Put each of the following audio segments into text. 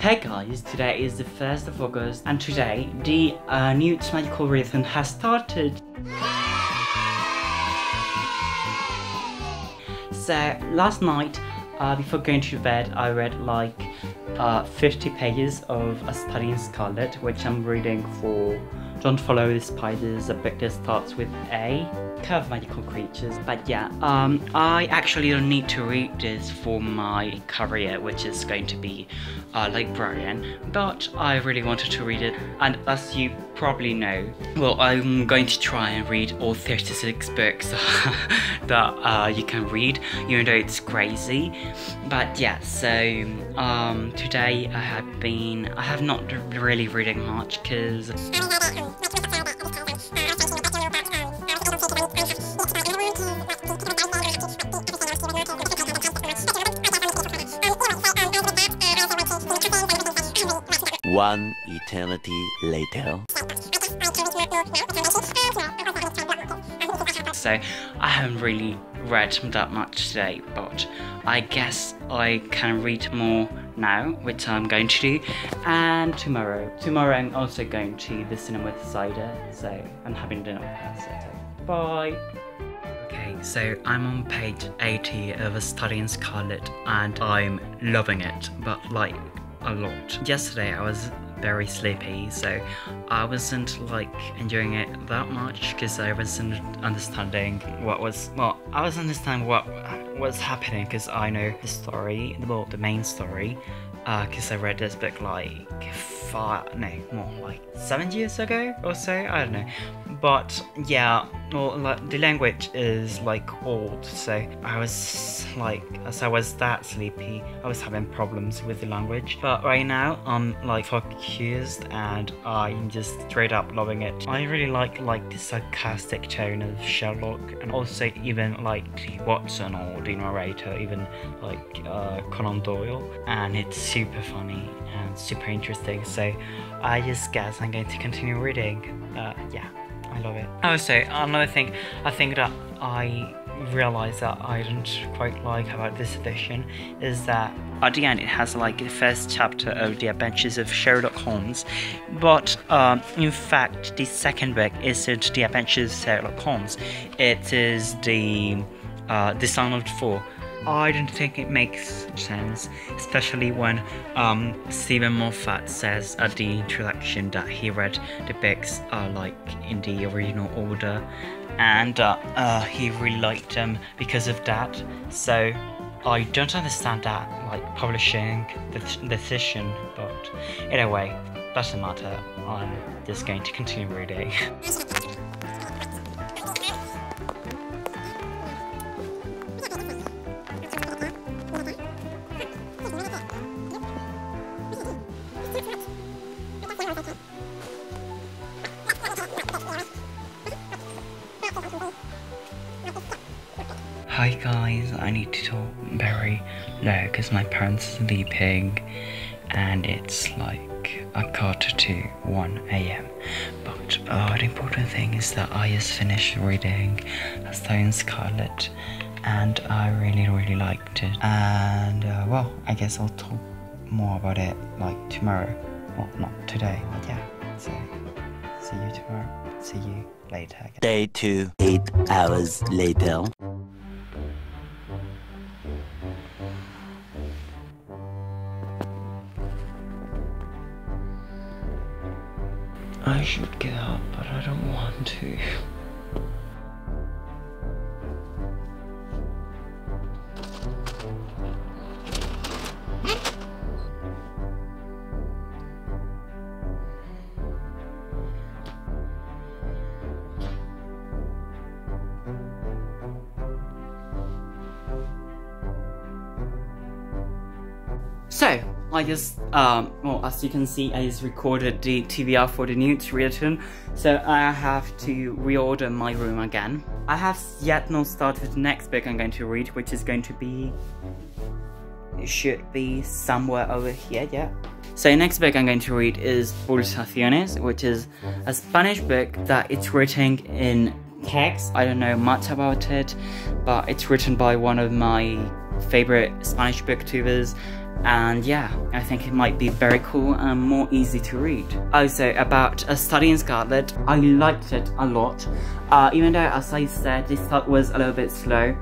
Hey guys, today is the 1st of August and today the N.E.W.T.s magical readathon has started. So last night, before going to bed, I read like 50 pages of A Study in Scarlet, which I'm reading for Don't Follow the Spiders, a book that starts with A. Kind of magical creatures, but yeah, I actually don't need to read this for my career, which is going to be librarian, but I really wanted to read it, and as you probably know, well, I'm going to try and read all 36 books that you can read, even though it's crazy. But yeah, so today I have not really reading much because One eternity later. So I haven't really read that much today, but I guess I can read more now, which I'm going to do. And tomorrow I'm also going to the cinema with Cider, so I'm having dinner with her, so bye. Okay, so I'm on page 80 of A Study in Scarlet and I'm loving it, but like a lot. Yesterday I was very sleepy, so I wasn't like enjoying it that much because I wasn't understanding what was happening, because I know the story, well, the main story, because I read this book like 7 years ago or so, I don't know. But yeah, well, like, the language is like old, so I was like, as I was that sleepy, I was having problems with the language. But right now I'm like focused and I'm just straight up loving it. I really like the sarcastic tone of Sherlock, and also even like the Watson or the narrator, even like Conan Doyle, and it's super funny and super interesting. So I just guess I'm going to continue reading. Yeah, I love it. Also, another thing I think that I realized that I don't quite like about this edition is that at the end it has like the first chapter of the adventures of Sherlock Holmes, but in fact the second book isn't the adventures of Sherlock Holmes, it is the Dishonored 4. I don't think it makes sense, especially when Stephen Moffat says at the introduction that he read the books like in the original order, and he really liked them because of that. So I don't understand that like publishing decision, but anyway, doesn't matter. I'm just going to continue reading. Hi guys, I need to talk very low because my parents are sleeping and it's like 1:45 AM. But the important thing is that I just finished reading A Study in Scarlet and I really liked it. And well, I guess I'll talk more about it like tomorrow. Well, not today, but yeah. So see you tomorrow. See you later. Day 2, 8 hours later. I should get up, but I don't want to. So, I just, well, as you can see, I just recorded the TBR for the N.E.W.T.s readathon, so I have to reorder my room again. I have yet not started with the next book I'm going to read, which is going to be, it should be somewhere over here, yeah. So the next book I'm going to read is Pulsaciones, which is a Spanish book that it's written in text. I don't know much about it, but it's written by one of my favorite Spanish booktubers, And yeah, I think it might be very cool and more easy to read. Also, about A Study in Scarlet, I liked it a lot. Even though, as I said, this start was a little bit slow.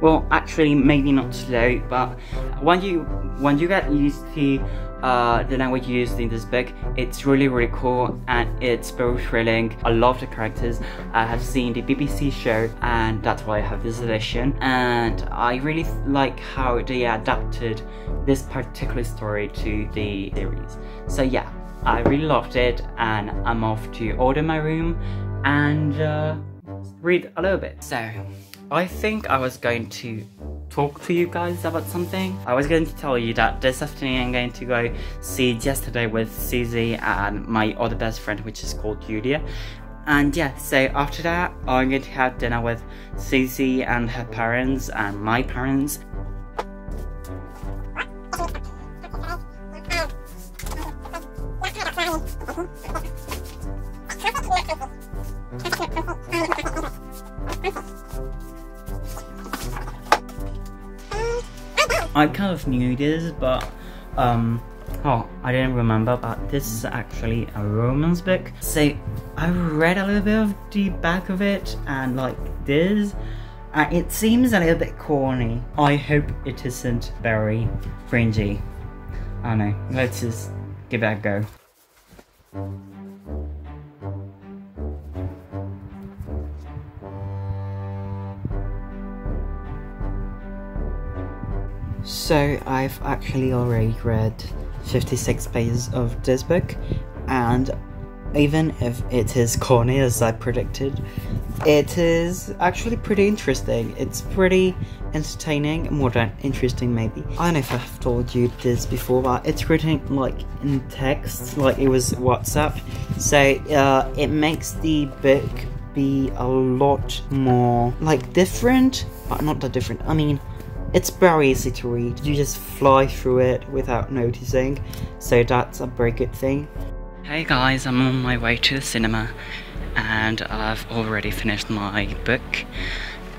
Well, actually, maybe not slow, but when you get used to the language used in this book, it's really cool and it's very thrilling. I love the characters. I have seen the BBC show and that's why I have this edition, and I really like how they adapted this particular story to the series. So yeah, I really loved it, and I'm off to order my room and read a little bit. So I think I was going to talk to you guys about something. I was going to tell you that this afternoon I'm going to go see Yesterday with Susie and my other best friend, which is called Julia. And yeah, so after that I'm going to have dinner with Susie and her parents and my parents. I kind of knew this, but oh, I didn't remember, but this is actually a romance book. So I read a little bit of the back of it, and like this, it seems a little bit corny. I hope it isn't very cringy. I don't know, let's just give it a go. So I've actually already read 56 pages of this book, and even if it is corny as I predicted, it is actually pretty interesting. It's pretty entertaining, more than interesting maybe. I don't know if I've told you this before, but it's written like in text, like it was WhatsApp. So it makes the book be a lot more like different, but not that different. I mean, it's very easy to read. You just fly through it without noticing, so that's a very good thing. Hey guys, I'm on my way to the cinema and I've already finished my book.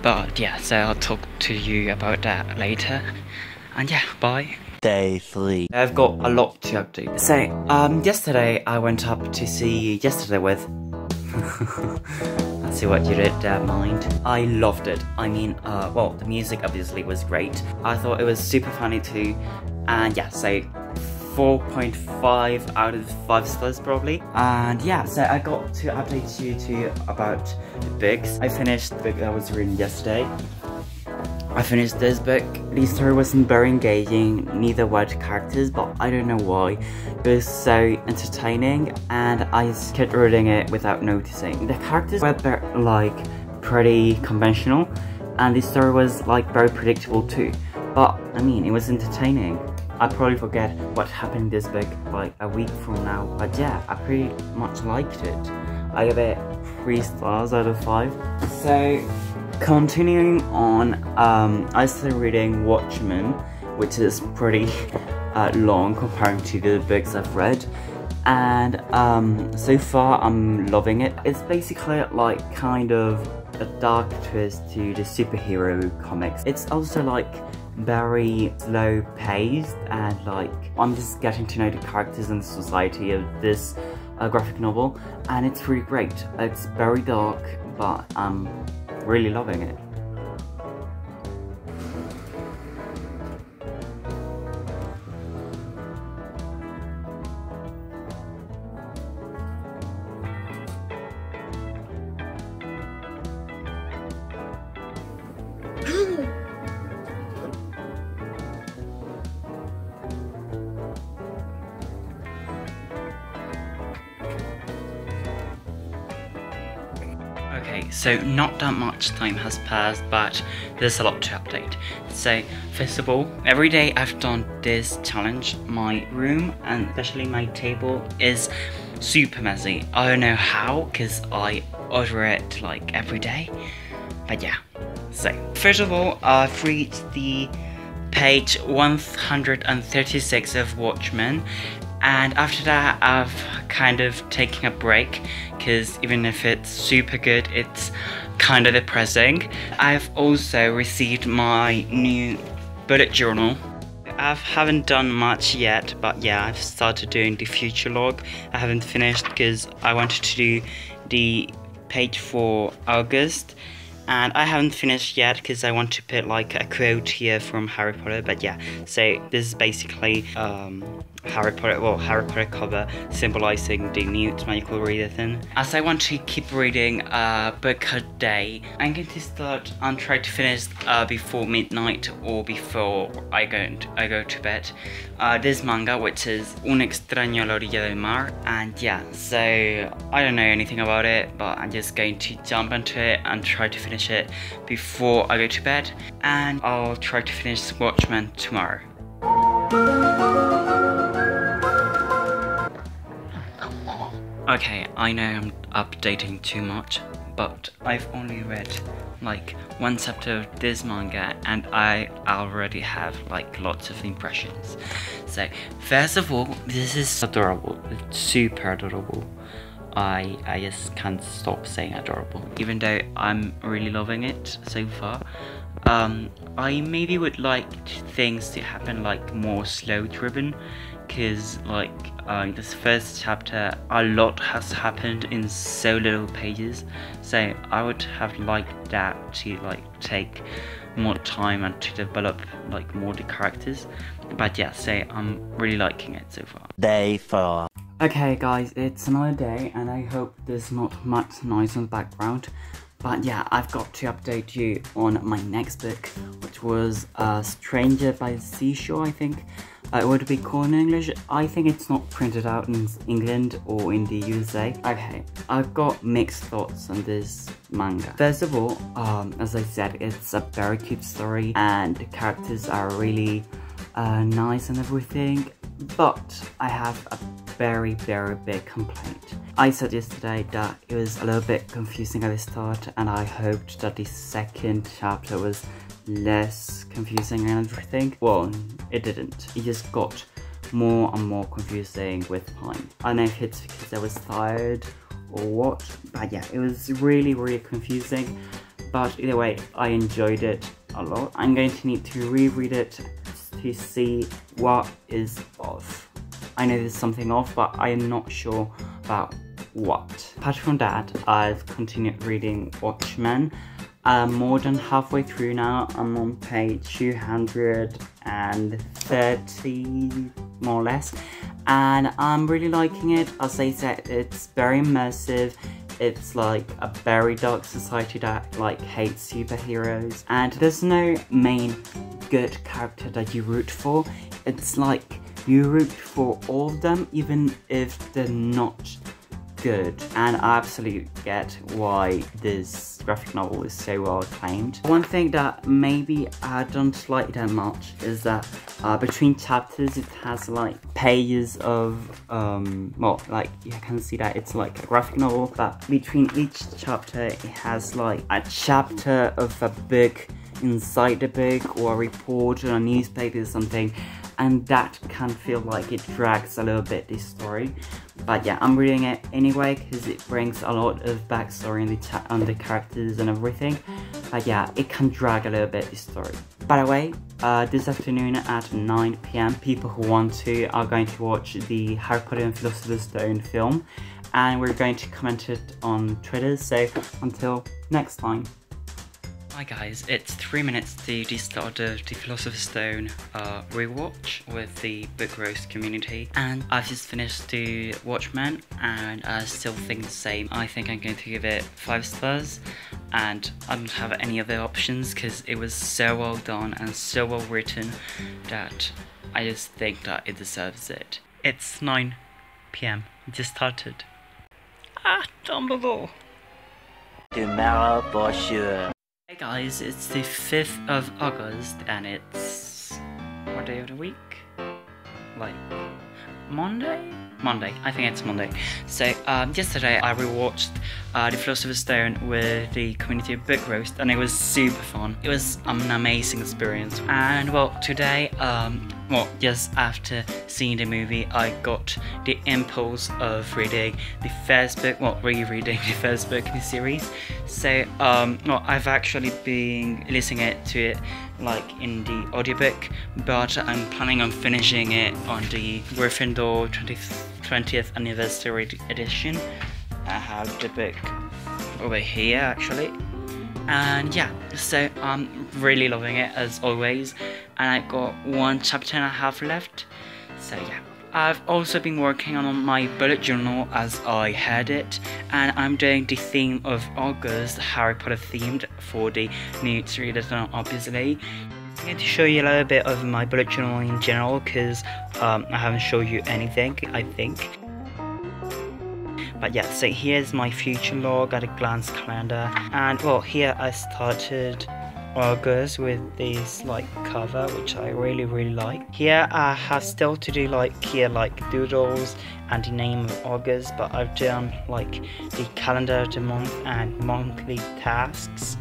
But yeah, so I'll talk to you about that later. And yeah, bye. Day 3. I've got a lot to update. So, yesterday I went up to see Yesterday with... See what you did there, mind. I loved it. I mean, well, the music obviously was great. I thought it was super funny too. And yeah, so 4.5 out of 5 stars probably. And yeah, so I got to update you too about the books. I finished the book I was reading yesterday. I finished this book. The story wasn't very engaging, neither were the characters, but I don't know why. It was so entertaining and I just kept reading it without noticing. The characters were like pretty conventional and the story was like very predictable too. But I mean, it was entertaining. I'll probably forget what happened in this book like a week from now, but yeah, I pretty much liked it. I give it 3 stars out of 5. So continuing on, I started reading Watchmen, which is pretty long comparing to the books I've read, and so far I'm loving it. It's basically like kind of a dark twist to the superhero comics. It's also like very slow paced and like I'm just getting to know the characters and the society of this graphic novel, and it's really great. It's very dark, but I'm really loving it. Okay, so not that much time has passed, but there's a lot to update. So, first of all, every day I've done this challenge, my room, and especially my table, is super messy. I don't know how, because I order it like every day, but yeah. So, first of all, I've reached the page 136 of Watchmen, And after that, I've kind of taken a break because even if it's super good, it's kind of depressing. I've also received my new bullet journal. I haven't done much yet, but yeah, I've started doing the future log. I haven't finished because I wanted to do the page for August, and I haven't finished yet because I want to put like a quote here from Harry Potter. But yeah, so this is basically Harry Potter cover symbolizing the N.E.W.T.s magical reader thing. As I want to keep reading a book a day, I'm going to start and try to finish before midnight or before I go to bed. This manga, which is Un extraño a la orilla del mar, and yeah, so I don't know anything about it, but I'm just going to jump into it and try to finish it before I go to bed, and I'll try to finish Watchmen tomorrow. Okay, I know I'm updating too much, but I've only read like one chapter of this manga and I already have like lots of impressions. So first of all, this is adorable. It's super adorable. I just can't stop saying adorable, even though I'm really loving it so far. I maybe would like things to happen like more slow driven, because like in this first chapter a lot has happened in so little pages, so I would have liked that to like take more time and to develop like more the characters. But yeah, so I'm really liking it so far. Day 4. Okay guys, it's another day and I hope there's not much noise in the background. But yeah, I've got to update you on my next book, which was Stranger by the Seashore, I think. It would be called in English. I think it's not printed out in England or in the USA. Okay, I've got mixed thoughts on this manga. First of all, as I said, it's a very cute story and the characters are really nice and everything. But I have a very big complaint. I said yesterday that it was a little bit confusing at the start, and I hoped that the second chapter was less confusing and everything. Well, it didn't. It just got more and more confusing with time. I don't know if it's because I was tired or what, but yeah, it was really confusing. But either way, I enjoyed it a lot. I'm going to need to reread it to see what is off. I know there's something off, but I am not sure about what. Apart from that, I've continued reading Watchmen. More than halfway through now. I'm on page 230, more or less, and I'm really liking it. As I said, it's very immersive. It's like a very dark society that like hates superheroes, and there's no main good character that you root for. It's like you root for all of them, even if they're not good, and I absolutely get why this graphic novel is so well acclaimed. One thing that maybe I don't like that much is that between chapters it has like pages of well, like you can see that it's like a graphic novel, but between each chapter it has like a chapter of a book inside the book, or a report or a newspaper or something, and that can feel like it drags a little bit this story. But yeah, I'm reading it anyway because it brings a lot of backstory on the characters and everything. But yeah, it can drag a little bit this story. By the way, this afternoon at 9 PM, people who want to are going to watch the Harry Potter and Philosopher's Stone film, and we're going to comment it on Twitter. So until next time. Hi guys, it's 3 minutes to the start of the Philosopher's Stone rewatch with the book roast community, and I've just finished the Watchmen and I still think the same. I think I'm going to give it 5 stars, and I don't have any other options because it was so well done and so well written that I just think that it deserves it. It's 9 PM, it just started. Dumbledore! Tomorrow for sure. Hey guys, it's the 5th of August and it's what day of the week? Like Monday? Monday, I think it's Monday. So yesterday I rewatched the Philosopher's Stone with the community book roast, and it was super fun. It was an amazing experience. And well, today well, just after seeing the movie, I got the impulse of reading the first book, well, rereading the first book in the series. So, well, I've actually been listening to it like in the audiobook, but I'm planning on finishing it on the Gryffindor 20th anniversary edition. I have the book over here actually. And yeah, so I'm really loving it as always, and I've got 1 chapter and a half left. So yeah, I've also been working on my bullet journal as I had it, and I'm doing the theme of August, Harry Potter themed, for the N.E.W.T.s readers, obviously. I'm going to show you a little bit of my bullet journal in general, because I haven't shown you anything, I think. But yeah, so here's my future log at a glance calendar, and well, here I started August with this like cover, which I really like. Here I have still to do like doodles and the name of August, but I've done like the calendar of the month and monthly tasks.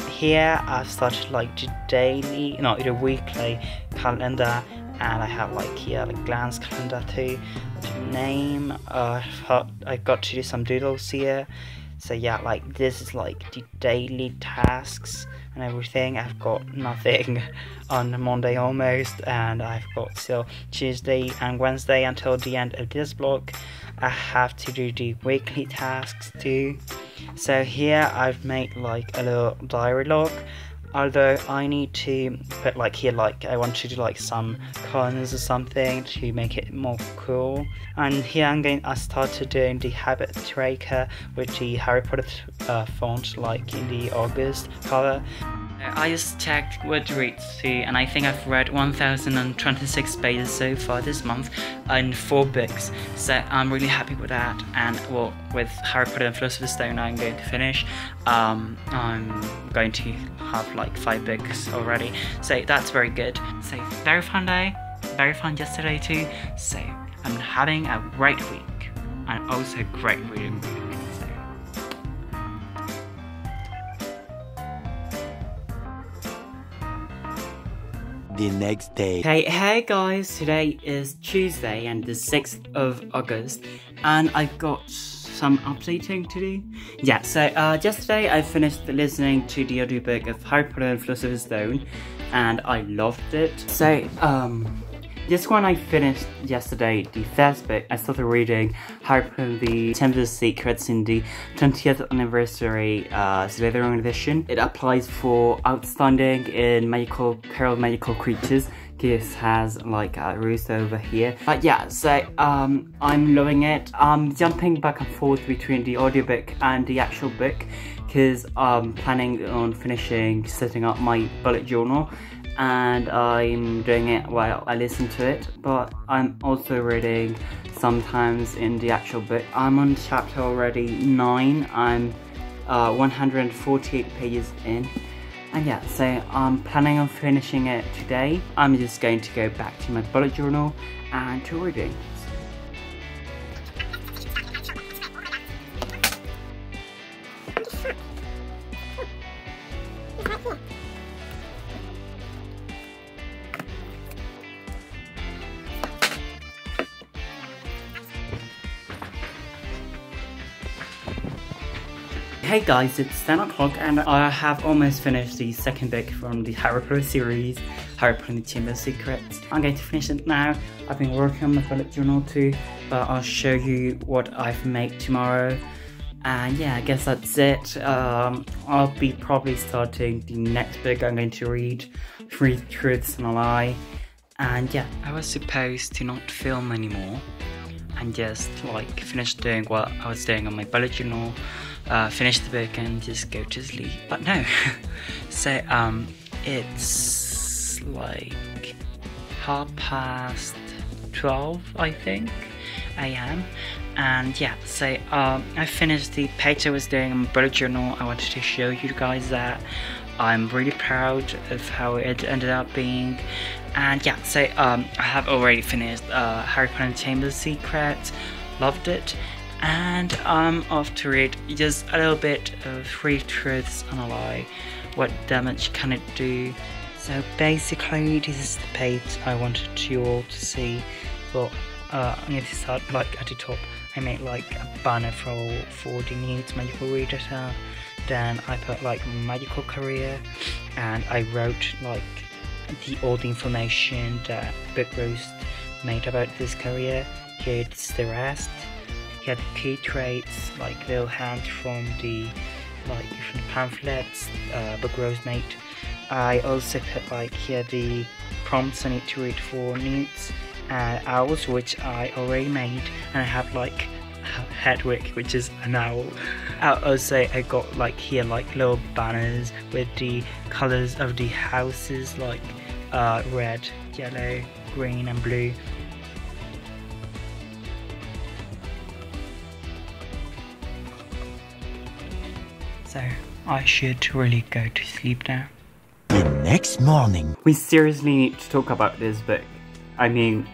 Here I've started like the weekly calendar, and I have like here the glance calendar too. To name, I got to do some doodles here. So yeah, like this is like the daily tasks and everything. I've got nothing on Monday almost, and I've got still Tuesday and Wednesday until the end of this block. I have to do the weekly tasks too. So here I've made like a little diary log, although I need to put like here, like I want to do like some columns or something to make it more cool. And here I started doing the habit tracker with the Harry Potter font, like in the August cover. I just checked Goodreads too, and I think I've read 1026 pages so far this month in 4 books, so I'm really happy with that. And well, with Harry Potter and Philosopher's Stone I'm going to finish. I'm going to have like 5 books already, so that's very good. So very fun day, very fun yesterday too, so I'm having a great week and also great reading week. The next day. Hey guys, today is Tuesday and the 6th of August, and I've got some updating to do. Yeah, so yesterday I finished listening to the audiobook of Harry Potter and Philosopher's Stone, and I loved it. So this one I finished yesterday, the first book. I started reading Harry Potter and the Chamber of Secrets in the 20th anniversary Slytherin edition. It applies for outstanding in magical creatures. This has like a roost over here. But yeah, so I'm loving it. I'm jumping back and forth between the audiobook and the actual book, because I'm planning on setting up my bullet journal, and I'm doing it while I listen to it, but I'm also reading sometimes in the actual book. I'm on chapter already 9, I'm 148 pages in, and yeah, so I'm planning on finishing it today. I'm just going to go back to my bullet journal and to reading. Hey guys, it's 10 o'clock and I have almost finished the second book from the Harry Potter series, Harry Potter and the Chamber of Secrets. I'm going to finish it now. I've been working on my bullet journal too, but I'll show you what I've made tomorrow. And yeah, I guess that's it. I'll be probably starting the next book I'm going to read, 3 Truths and a Lie. And yeah, I was supposed to not film anymore and just like finish doing what I was doing on my bullet journal, finish the book and just go to sleep, but no. So it's like 12:30 I think AM, and yeah, so I finished the page I was doing on my bullet journal. I wanted to show you guys that. I'm really proud of how it ended up being. And yeah, so I have already finished Harry Potter and the Chamber of Secrets, loved it, and I'm off to read just a little bit of 3 Truths and a Lie. What damage can it do? So basically this is the page I wanted you all to see, but I'm going to start like at the top. I made like a banner for the N.E.W.T.s magical reader tab. Then I put like magical career, and I wrote like all the information that Book Roast made about this career. Here's the rest. Here are the key traits, like little hands from the different pamphlets Book Roast made. I also put like here the prompts I need to read for N.E.W.T.s and owls, which I already made, and I have like Hedwig, which is an owl. Also I got like here like little banners with the colors of the houses, like red, yellow, green and blue. So I should really go to sleep now. The next morning. We seriously need to talk about this book. I mean,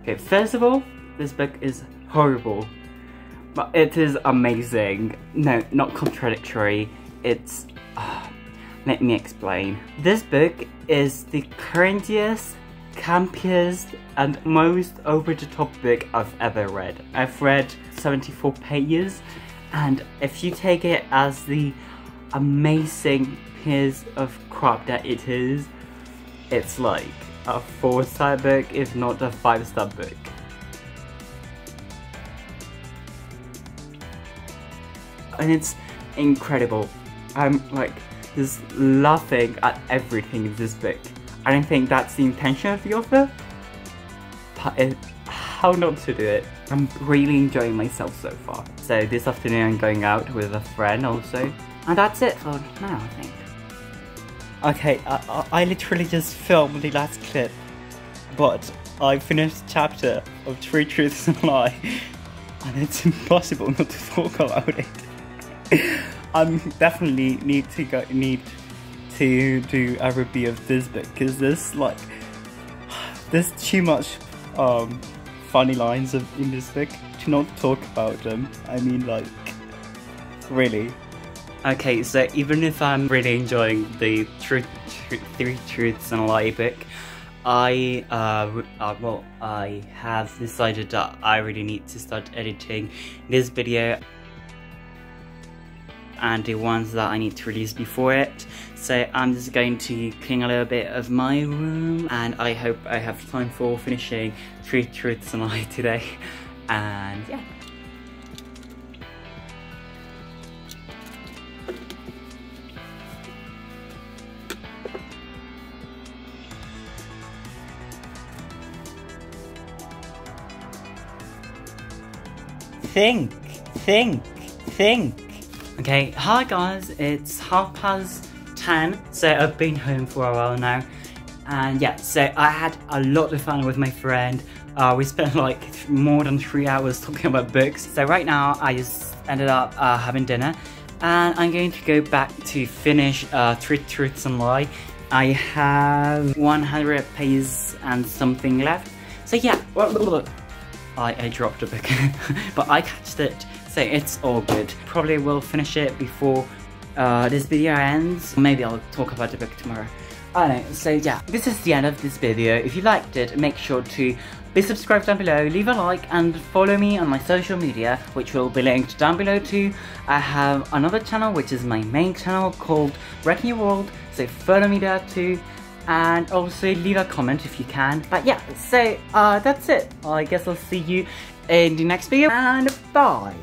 okay, first of all, this book is horrible, but it is amazing. No, not contradictory. It's let me explain. This book is the cringiest, campiest and most over-the-top book I've ever read. I've read 74 pages, and if you take it as the amazing piece of crap that it is, it's like a 4-star book, if not a 5-star book. And it's incredible. I'm like just laughing at everything in this book. I don't think that's the intention of the author, but how not to do it. I'm really enjoying myself so far. So this afternoon I'm going out with a friend also. And that's it for now, I think. Okay, I literally just filmed the last clip, but I finished the chapter of 3 Truths and a Lie, and it's impossible not to talk about it. I definitely need to do a review of this book, because there's too much funny lines in this book to not talk about them. I mean, like, really. Okay, so even if I'm really enjoying the 3 Truths and a Lie book, I have decided that I really need to start editing this video and the ones that I need to release before it. So I'm just going to clean a little bit of my room, and I hope I have time for finishing 3 Truths and a Lie today. And yeah. Think. Okay, hi guys, it's 10:30, so I've been home for a while now, and yeah, so I had a lot of fun with my friend. We spent like more than 3 hours talking about books. So right now I just ended up having dinner, and I'm going to go back to finish 3 Truths and a Lie. I have 100 pages and something left, so yeah. I dropped a book, but I catched it, so it's all good. Probably will finish it before this video ends. Maybe I'll talk about the book tomorrow. I don't know, so yeah, this is the end of this video. If you liked it, make sure to be subscribed down below, leave a like, and follow me on my social media, which will be linked down below too. I have another channel, which is my main channel, called Wrecking Your World, so follow me there too. And also leave a comment if you can. But yeah, so that's it. I guess I'll see you in the next video, and bye!